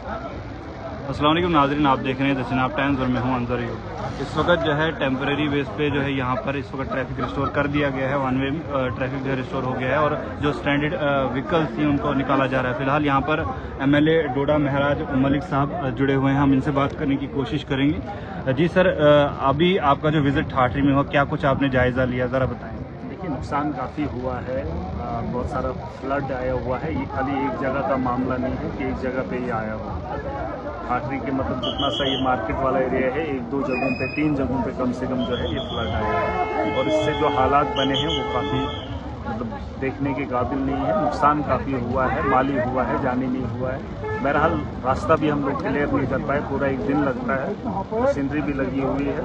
अस्सलाम वालेकुम नाज़रीन, आप देख रहे हैं द चिनाब टाइम्स और मैं हूं अंजर यूब। इस वक्त जो है टेम्परेरी बेस पे जो है यहाँ पर इस वक्त ट्रैफिक रिस्टोर कर दिया गया है। वन वे ट्रैफिक जो है रिस्टोर हो गया है और जो स्टैंडर्ड व्हीकल्स थी उनको निकाला जा रहा है। फिलहाल यहाँ पर MLA डोडा महराज मलिक साहब जुड़े हुए हैं, हम इनसे बात करने की कोशिश करेंगे। जी सर, अभी आपका जो विजिट ठाठरी में हुआ, क्या कुछ आपने जायज़ा लिया, ज़रा बताएँ। देखिए, नुकसान काफ़ी हुआ है, बहुत सारा फ्लड आया हुआ है। ये खाली एक जगह का मामला नहीं है कि एक जगह पे ही आया हुआ है। ठाठरी के मतलब जितना सा ये मार्केट वाला एरिया है, 1-2 जगहों पे 3 जगहों पे कम से कम जो है ये फ्लड आया है और इससे जो हालात बने हैं वो काफ़ी मतलब देखने के काबिल नहीं है। नुकसान काफ़ी हुआ है, माली हुआ है, जानी नहीं हुआ है। बहरहाल रास्ता भी हम लोग क्लियर नहीं कर पाए, पूरा एक दिन लगता है। मशीनरी भी लगी हुई है,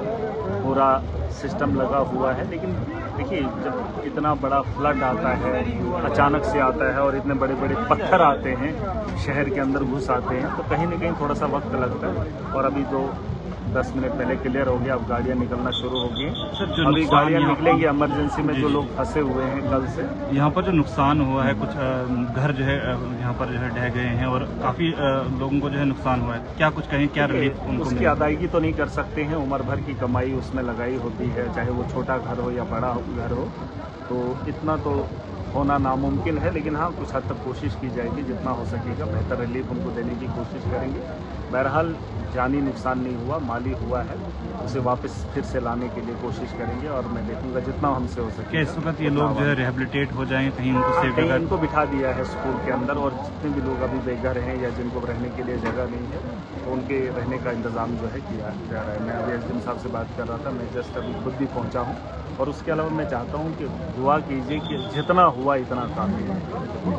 पूरा सिस्टम लगा हुआ है। लेकिन देखिए, जब इतना बड़ा फ्लड आता है, अचानक से आता है और इतने बड़े बड़े पत्थर आते हैं, शहर के अंदर घुस आते हैं, तो कहीं न कहीं थोड़ा सा वक्त लगता है। और अभी तो 10 मिनट पहले क्लियर हो गया, अब गाड़ियाँ निकलना शुरू हो गई। अभी गाड़ियाँ निकलेंगी इमरजेंसी में, जो लोग फंसे हुए हैं कल से। यहाँ पर जो नुकसान हुआ है, कुछ घर जो है यहाँ पर जो है ढह गए हैं और काफ़ी लोगों को जो है नुकसान हुआ है, क्या कुछ कहें, क्या रिलीफ उनको उसकी अदायगी तो नहीं कर सकते हैं, उम्र भर की कमाई उसमें लगाई होती है, चाहे वो छोटा घर हो या बड़ा घर हो, तो इतना तो होना नामुमकिन है। लेकिन हाँ, कुछ हद तक कोशिश की जाएगी, जितना हो सकेगा बेहतर रिलीफ उनको देने की कोशिश करेंगे। बहरहाल जानी नुकसान नहीं हुआ, माली हुआ है, उसे वापस फिर से लाने के लिए कोशिश करेंगे और मैं देखूंगा जितना हमसे हो सके। इस वक्त ये लोग जो है रिहेबिलिटेट हो जाएं, कहीं उनको सेफ कहीं जगह इनको बिठा दिया है स्कूल के अंदर, और जितने भी लोग अभी बेघर हैं या जिनको रहने के लिए जगह नहीं है, तो उनके रहने का इंतज़ाम जो है किया जा रहा है। मैं अभी SDM साहब से बात कर रहा था, मैं जस्ट अभी खुद भी पहुँचा हूँ। और उसके अलावा मैं चाहता हूँ कि दुआ कीजिए कि जितना हुआ इतना काफ़ी है।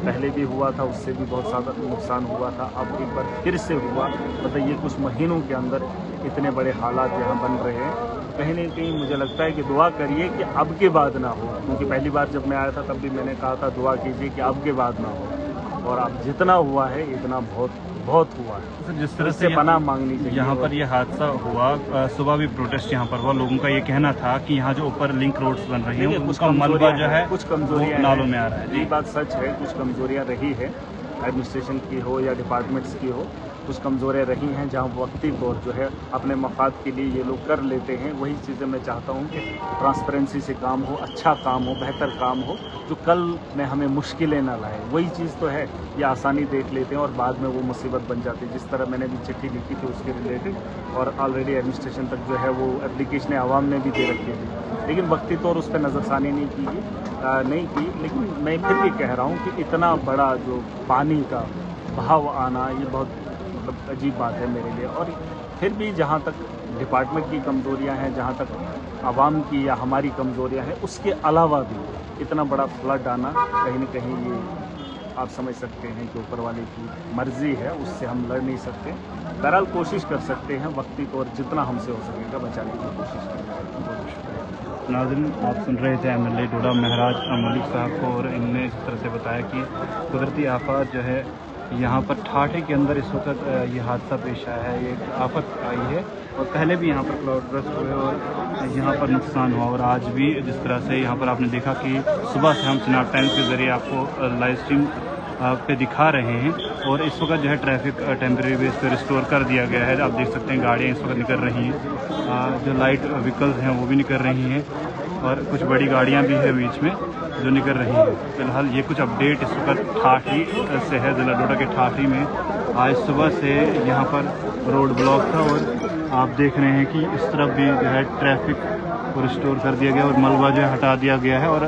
पहले भी हुआ था, उससे भी बहुत ज़्यादा नुकसान हुआ था, अब एक बार फिर से हुआ। बताइए, कुछ महीनों के अंदर इतने बड़े हालात यहाँ बन रहे हैं। कहीं न कहीं मुझे लगता है कि दुआ करिए कि अब के बाद ना हो, क्योंकि पहली बार जब मैं आया था तब भी मैंने कहा था दुआ कीजिए कि अब के बाद ना हो, और अब जितना हुआ है इतना बहुत हुआ है। जिस तरह से पनाह मांगनी चाहिए। यहाँ पर ये हादसा हुआ, सुबह भी प्रोटेस्ट यहाँ पर हुआ, लोगों का ये कहना था कि यहाँ जो ऊपर लिंक रोड्स बन रही हैं उसका मलबा जो है कुछ कमजोरियाँ नालों में आ रहा है। ये बात सच है, कुछ कमजोरियाँ रही है, एडमिनिस्ट्रेशन की हो या डिपार्टमेंट्स की हो, कुछ कमज़ोरियाँ रही हैं जहाँ वक्ती तौर जो है अपने मफाद के लिए ये लोग कर लेते हैं। वही चीज़ें मैं चाहता हूँ कि ट्रांसपेरेंसी से काम हो, अच्छा काम हो, बेहतर काम हो, जो कल में हमें मुश्किलें ना लाए। वही चीज़ तो है, ये आसानी देख लेते हैं और बाद में वो मुसीबत बन जाती है। जिस तरह मैंने भी चिट्ठी लिखी थी उसके रिलेटेड, और ऑलरेडी एडमिनिस्ट्रेशन तक जो है वो एप्लीकेशन आवाम ने भी दे रखी थी, लेकिन वक्ती तौर उस पर नज़रसानी नहीं की। लेकिन मैं फिर भी कह रहा हूँ कि इतना बड़ा जो पानी का बहाव आना, ये बहुत मतलब अजीब बात है मेरे लिए। और फिर भी जहाँ तक डिपार्टमेंट की कमज़ोरियाँ हैं, जहाँ तक आवाम की या हमारी कमज़ोरियाँ हैं, उसके अलावा भी इतना बड़ा फ्लड आना, कहीं न कहीं ये आप समझ सकते हैं कि ऊपर वाले की मर्ज़ी है, उससे हम लड़ नहीं सकते। बहरहाल कोशिश कर सकते हैं, वक्ती तौर जितना हमसे हो सकेगा बचाने की कोशिश करेंगे। बहुत शुक्रिया। नाज़रीन, आप सुन रहे थे MLA डोडा महराज मलिक साहब को, और इनने इस तरह से बताया कि कुदरती आफत जो है यहाँ पर ठाठे के अंदर इस वक्त ये हादसा पेश आया है, ये आफत आई है, और पहले भी यहाँ पर क्लाउडबर्स्ट हुए और यहाँ पर नुकसान हुआ। और आज भी जिस तरह से यहाँ पर आपने देखा कि सुबह से हम चिनाब टाइम्स के ज़रिए आपको लाइव स्ट्रीम पे दिखा रहे हैं, और इस वक्त जो है ट्रैफिक टेम्परेरी बेस पे रिस्टोर कर दिया गया है। आप देख सकते हैं गाड़ियाँ इस वक्त निकल रही हैं, जो लाइट व्हीकल्स हैं वो भी निकल रही हैं, और कुछ बड़ी गाड़ियाँ भी है बीच में जो निकल रही है। फिलहाल ये कुछ अपडेट इस वक्त ठाठरी से है, ज़िला डोडा के ठाठरी में आज सुबह से यहाँ पर रोड ब्लॉक था, और आप देख रहे हैं कि इस तरफ भी जो है ट्रैफिक को रिस्टोर कर दिया गया और मलबा जो है हटा दिया गया है, और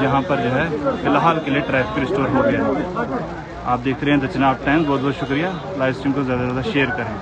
यहाँ पर जो है फिलहाल के लिए ट्रैफिक रिस्टोर हो गया है। आप देख रहे हैं द चिनाब टाइम्स। बहुत बहुत शुक्रिया, लाइव स्ट्रीम को ज़्यादा से ज़्यादा शेयर करें।